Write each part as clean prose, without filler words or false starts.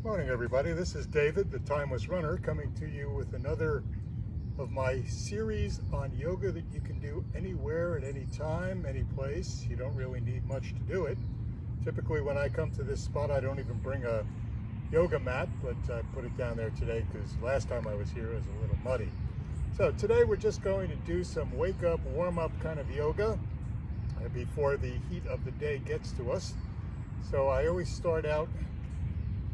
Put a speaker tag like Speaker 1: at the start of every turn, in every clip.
Speaker 1: Morning everybody, this is David, the Timeless Runner, coming to you with another of my series on yoga that you can do anywhere at any time, any place. You don't really need much to do it. Typically when I come to this spot I don't even bring a yoga mat, but I put it down there today because last time I was here it was a little muddy. So today we're just going to do some wake up, warm up kind of yoga before the heat of the day gets to us. So I always start out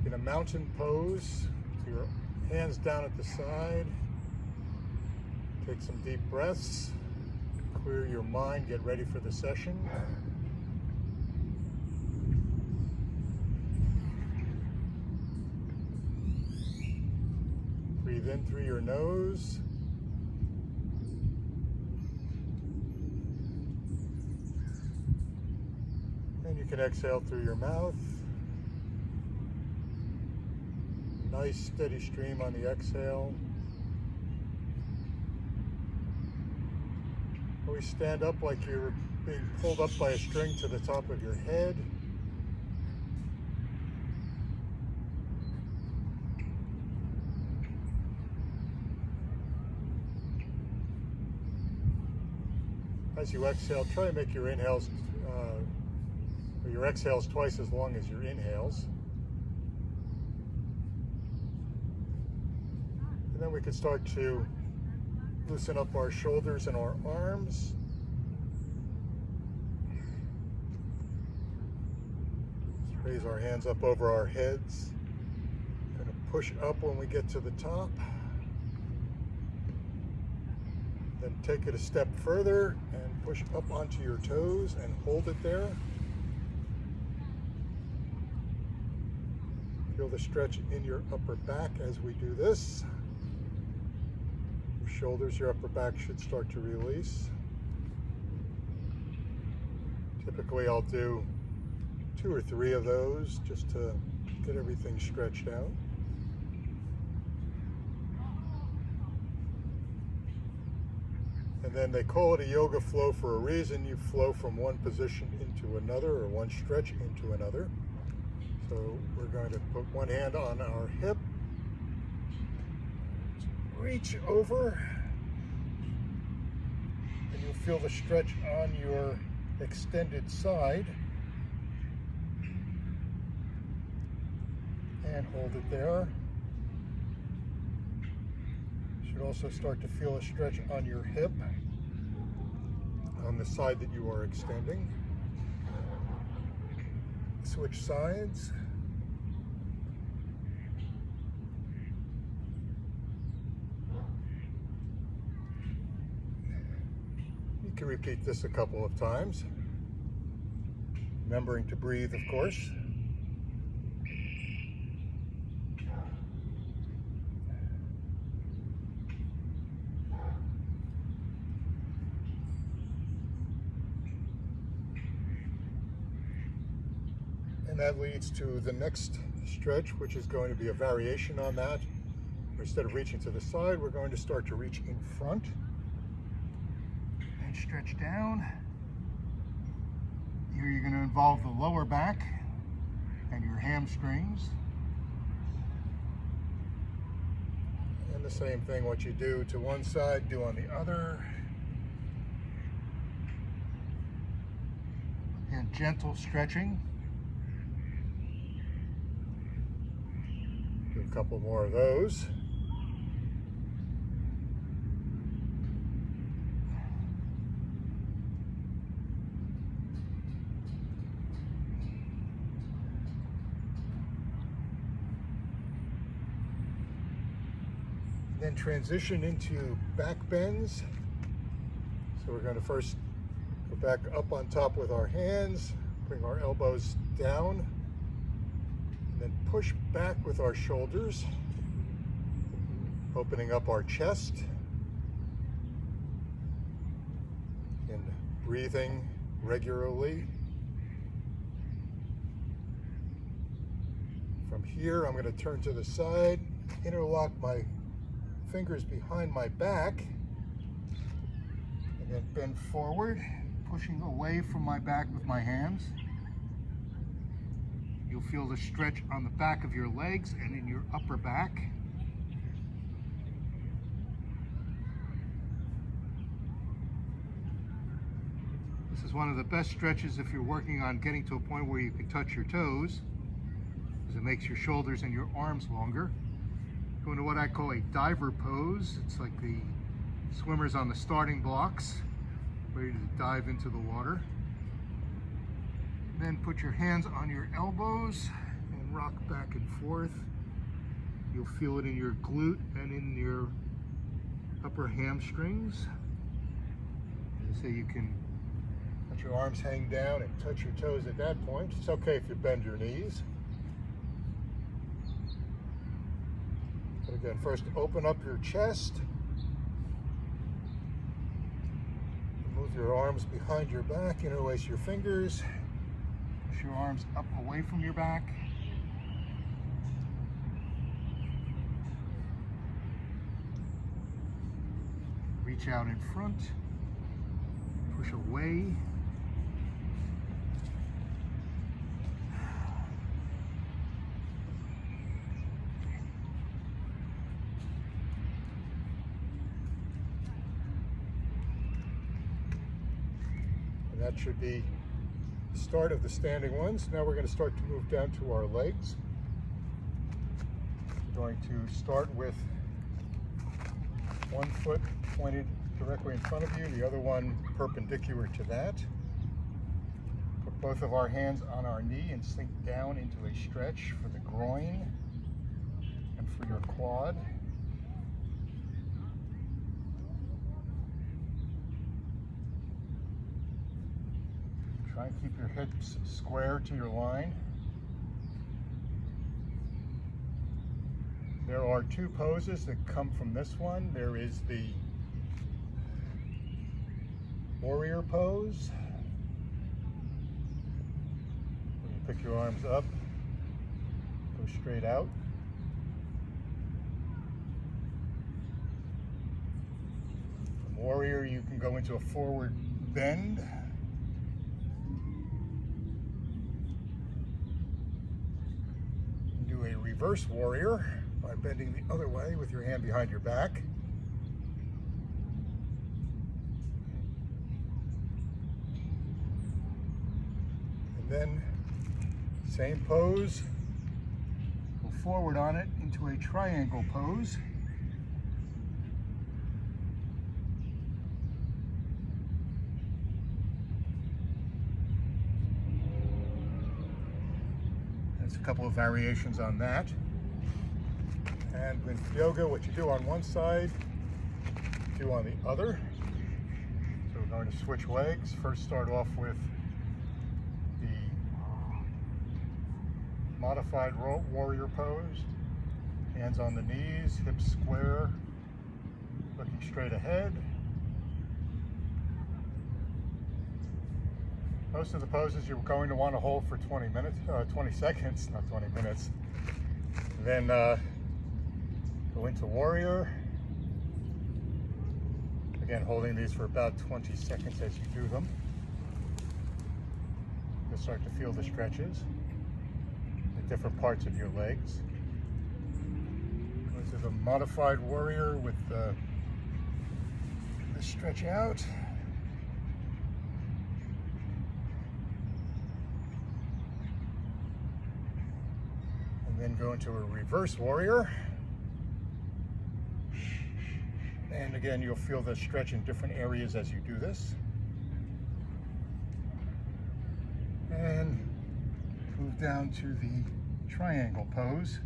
Speaker 1: in a mountain pose, so your hands down at the side. Take some deep breaths, clear your mind, get ready for the session. Breathe in through your nose. And you can exhale through your mouth. Nice steady stream on the exhale. Always stand up like you're being pulled up by a string to the top of your head. As you exhale, try to make your inhales or your exhales twice as long as your inhales. And then we can start to loosen up our shoulders and our arms. Just raise our hands up over our heads. Kind of push up when we get to the top. Then take it a step further and push up onto your toes and hold it there. Feel the stretch in your upper back as we do this. Your shoulders, your upper back should start to release. Typically I'll do 2 or 3 of those just to get everything stretched out. And then they call it a yoga flow for a reason. You flow from one position into another or one stretch into another. So we're going to put one hand on our hip, reach over, and you'll feel the stretch on your extended side. And hold it there. You should also start to feel a stretch on your hip, on the side that you are extending. Switch sides. You can repeat this a couple of times, remembering to breathe, of course. And that leads to the next stretch, which is going to be a variation on that. Instead of reaching to the side, we're going to start to reach in front and stretch down. Here you're going to involve the lower back and your hamstrings. And the same thing, what you do to one side, do on the other. And gentle stretching. Do a couple more of those. Then transition into back bends. So we're going to first go back up on top with our hands, bring our elbows down, and then push back with our shoulders, opening up our chest and breathing regularly. From here, I'm going to turn to the side, interlock my fingers behind my back, and then bend forward, pushing away from my back with my hands.
Speaker 2: You'll feel the stretch on the back of your legs and in your upper back. This is one of the best stretches if you're working on getting to a point where you can touch your toes, because it makes your shoulders and your arms longer. Go into what I call a diver pose. It's like the swimmers on the starting blocks, ready to dive into the water. Then put your hands on your elbows and rock back and forth. You'll feel it in your glute and in your upper hamstrings. As I say, you can let your arms hang down and touch your toes at that point. It's okay if you bend your knees. But again, first open up your chest. Move your arms behind your back, interlace your fingers. Push your arms up away from your back. Reach out in front. Push away. And that should be the start of the standing ones. Now we're going to start to move down to our legs. We're going to start with one foot pointed directly in front of you, the other one perpendicular to that. Put both of our hands on our knee and sink down into a stretch for the groin and for your quad. Try and keep your hips square to your line. There are two poses that come from this one. There is the warrior pose. When you pick your arms up, go straight out. From warrior, you can go into a forward bend. Do a reverse warrior by bending the other way with your hand behind your back. And then, same pose, go forward on it into a triangle pose. There's a couple of variations on that. And with yoga, what you do on one side, you do on the other. So we're going to switch legs. First start off with the modified warrior pose. Hands on the knees, hips square, looking straight ahead. Most of the poses you're going to want to hold for 20 seconds, not 20 minutes. Then go into warrior. Again, holding these for about 20 seconds as you do them. You'll start to feel the stretches, the different parts of your legs. Go to the modified warrior with the stretch out. And then go into a reverse warrior. And again, you'll feel the stretch in different areas as you do this. And move down to the triangle pose.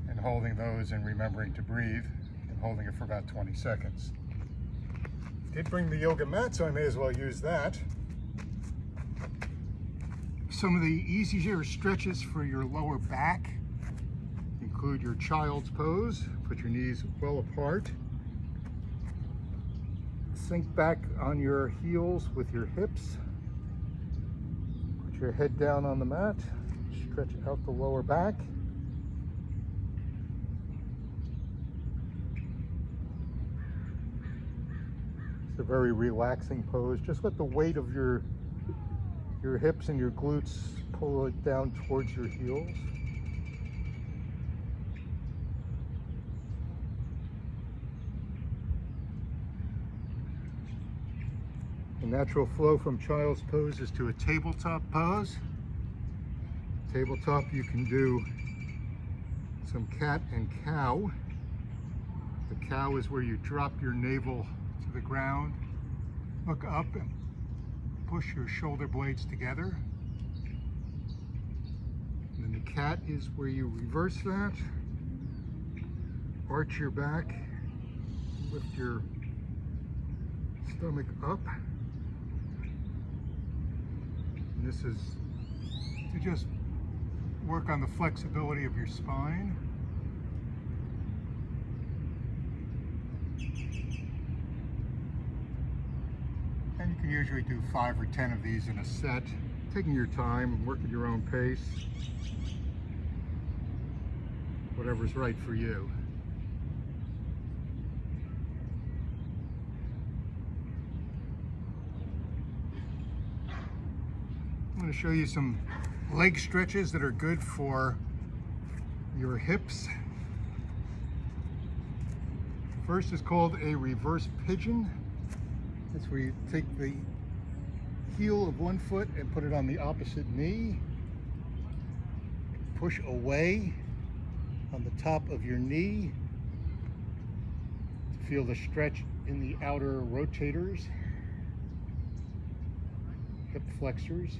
Speaker 2: And holding those and remembering to breathe. Holding it for about 20 seconds. Did bring the yoga mat, so I may as well use that. Some of the easier stretches for your lower back include your child's pose. Put your knees well apart. Sink back on your heels with your hips. Put your head down on the mat, stretch out the lower back. It's a very relaxing pose. Just let the weight of your hips and your glutes pull it down towards your heels. The natural flow from child's pose is to a tabletop pose. Tabletop, you can do some cat and cow. The cow is where you drop your navel to the ground, look up and push your shoulder blades together. And then the cat is where you reverse that, arch your back, lift your stomach up. And this is to just work on the flexibility of your spine. And you can usually do 5 or 10 of these in a set, taking your time and working your own pace. Whatever's right for you. I'm going to show you some leg stretches that are good for your hips. First is called a reverse pigeon. That's where you take the heel of one foot and put it on the opposite knee. Push away on the top of your knee to feel the stretch in the outer rotators, hip flexors.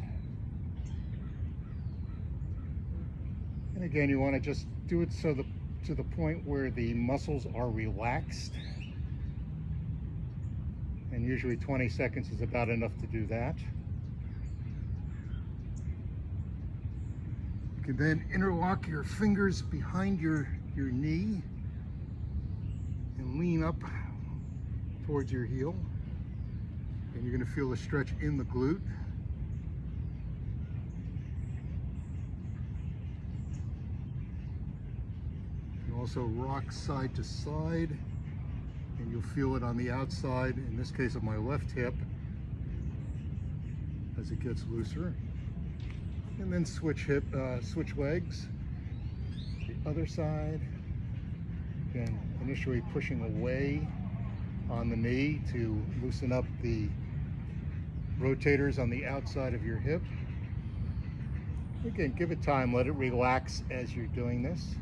Speaker 2: And again, you want to just do it so to the point where the muscles are relaxed. And usually 20 seconds is about enough to do that. You can then interlock your fingers behind your knee and lean up towards your heel. And you're going to feel the stretch in the glute. You can also rock side to side, and you'll feel it on the outside, in this case of my left hip, as it gets looser. And then switch legs, the other side. Again, initially pushing away on the knee to loosen up the rotators on the outside of your hip. Again, give it time, let it relax as you're doing this.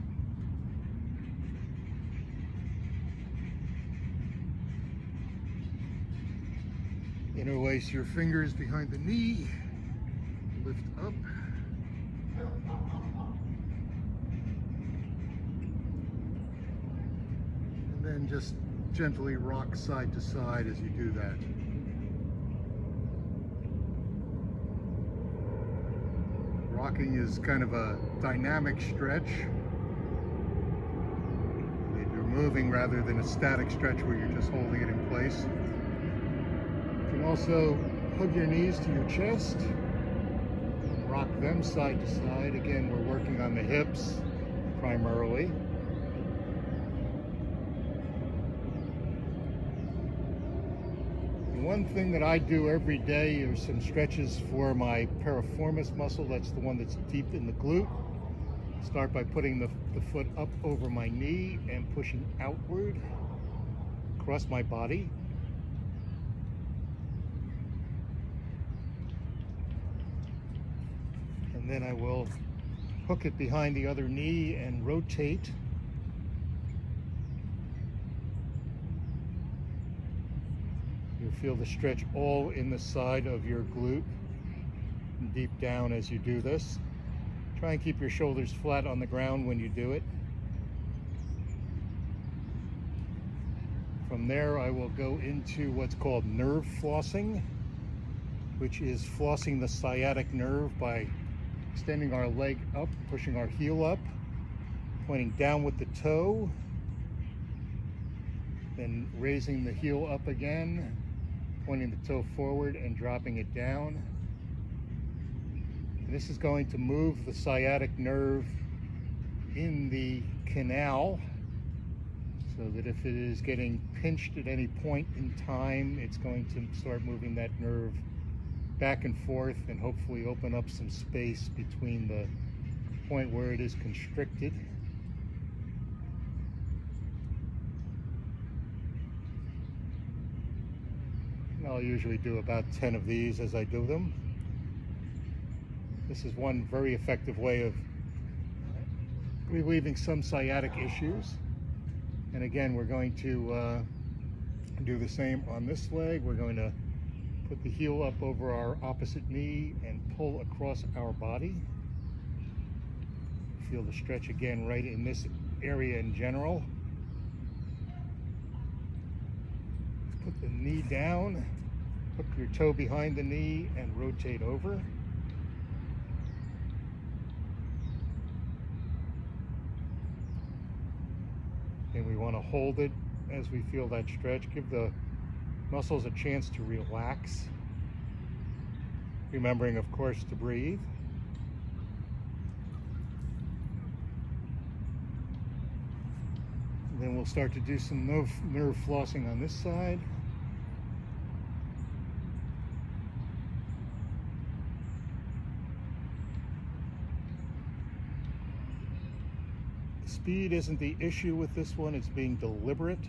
Speaker 2: Interlace your fingers behind the knee, lift up. And then just gently rock side to side as you do that. Rocking is kind of a dynamic stretch. You're moving rather than a static stretch where you're just holding it in place. You can also hug your knees to your chest, rock them side to side. Again, we're working on the hips primarily. One thing that I do every day are some stretches for my piriformis muscle. That's the one that's deep in the glute. Start by putting the foot up over my knee and pushing outward across my body. And then I will hook it behind the other knee and rotate. You'll feel the stretch all in the side of your glute and deep down as you do this. Try and keep your shoulders flat on the ground when you do it. From there, I will go into what's called nerve flossing, which is flossing the sciatic nerve by extending our leg up, pushing our heel up, pointing down with the toe, then raising the heel up again, pointing the toe forward and dropping it down. This is going to move the sciatic nerve in the canal so that if it is getting pinched at any point in time, it's going to start moving that nerve back and forth and hopefully open up some space between the point where it is constricted. And I'll usually do about 10 of these as I do them. This is one very effective way of relieving some sciatic issues. And again, we're going to do the same on this leg. We're going to put the heel up over our opposite knee and pull across our body. Feel the stretch again right in this area in general. Put the knee down, hook your toe behind the knee and rotate over. And we want to hold it as we feel that stretch. Give the muscles a chance to relax. Remembering, of course, to breathe. And then we'll start to do some nerve flossing on this side. Speed isn't the issue with this one, it's being deliberate.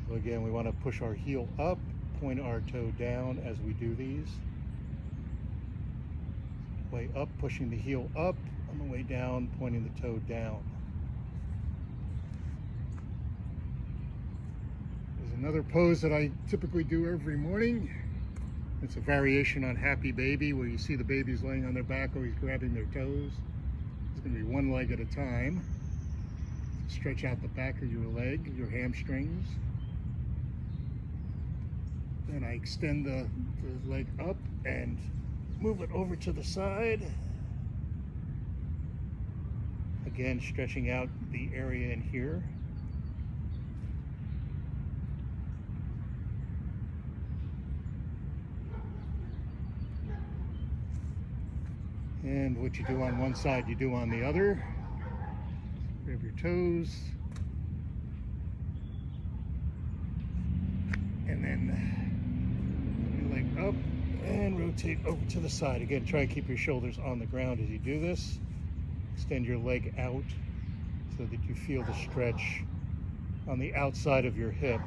Speaker 2: So again, we want to push our heel up, point our toe down as we do these. Way up, pushing the heel up, on the way down, pointing the toe down. There's another pose that I typically do every morning. It's a variation on Happy Baby, where you see the babies laying on their back or he's grabbing their toes. It's going to be one leg at a time. Stretch out the back of your leg, your hamstrings. Then I extend the leg up and move it over to the side. Again, stretching out the area in here. And what you do on one side, you do on the other. Grab your toes. And then your leg up and rotate over to the side. Again, try and keep your shoulders on the ground as you do this. Extend your leg out so that you feel the stretch on the outside of your hip.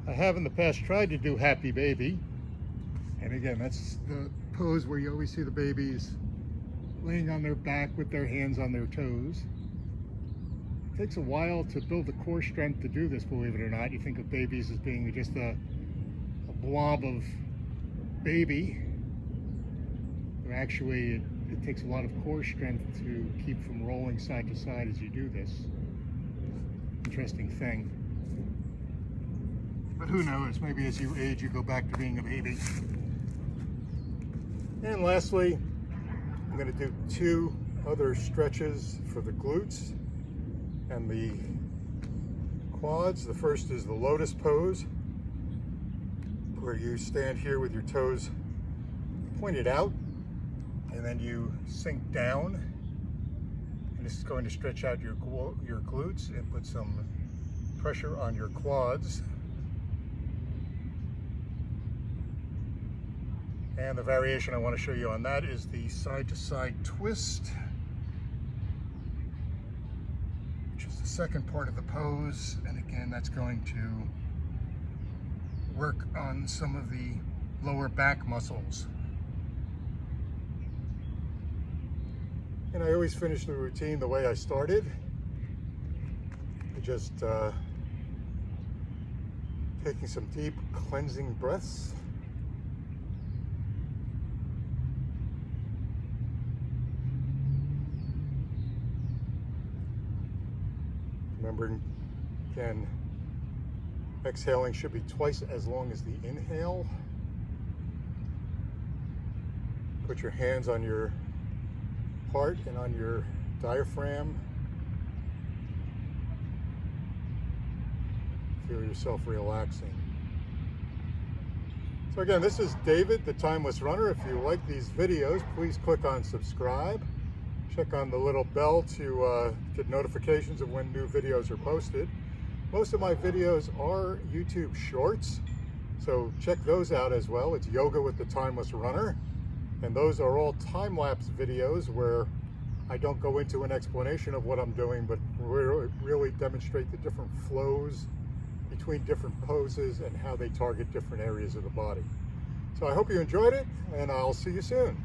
Speaker 2: I have in the past tried to do Happy Baby, and again, that's the pose where you always see the babies laying on their back with their hands on their toes. It takes a while to build the core strength to do this, believe it or not. You think of babies as being just a blob of baby, but actually it takes a lot of core strength to keep from rolling side to side as you do this. Interesting thing. But who knows, maybe as you age, you go back to being a baby. And lastly, I'm going to do 2 other stretches for the glutes and the quads. The first is the Lotus Pose, where you stand here with your toes pointed out, and then you sink down. And this is going to stretch out your glutes and put some pressure on your quads. And the variation I want to show you on that is the side-to-side twist, which is the second part of the pose. And again, that's going to work on some of the lower back muscles. And I always finish the routine the way I started. Just taking some deep cleansing breaths. Remembering, again, exhaling should be twice as long as the inhale. Put your hands on your heart and on your diaphragm.
Speaker 1: feel yourself relaxing. So again, this is David, the Timeless Runner. If you like these videos, please click on subscribe. Check on the little bell to get notifications of when new videos are posted. Most of my videos are YouTube Shorts, so check those out as well. It's Yoga with the Timeless Runner, and those are all time-lapse videos where I don't go into an explanation of what I'm doing, but really demonstrate the different flows between different poses and how they target different areas of the body. So I hope you enjoyed it, and I'll see you soon.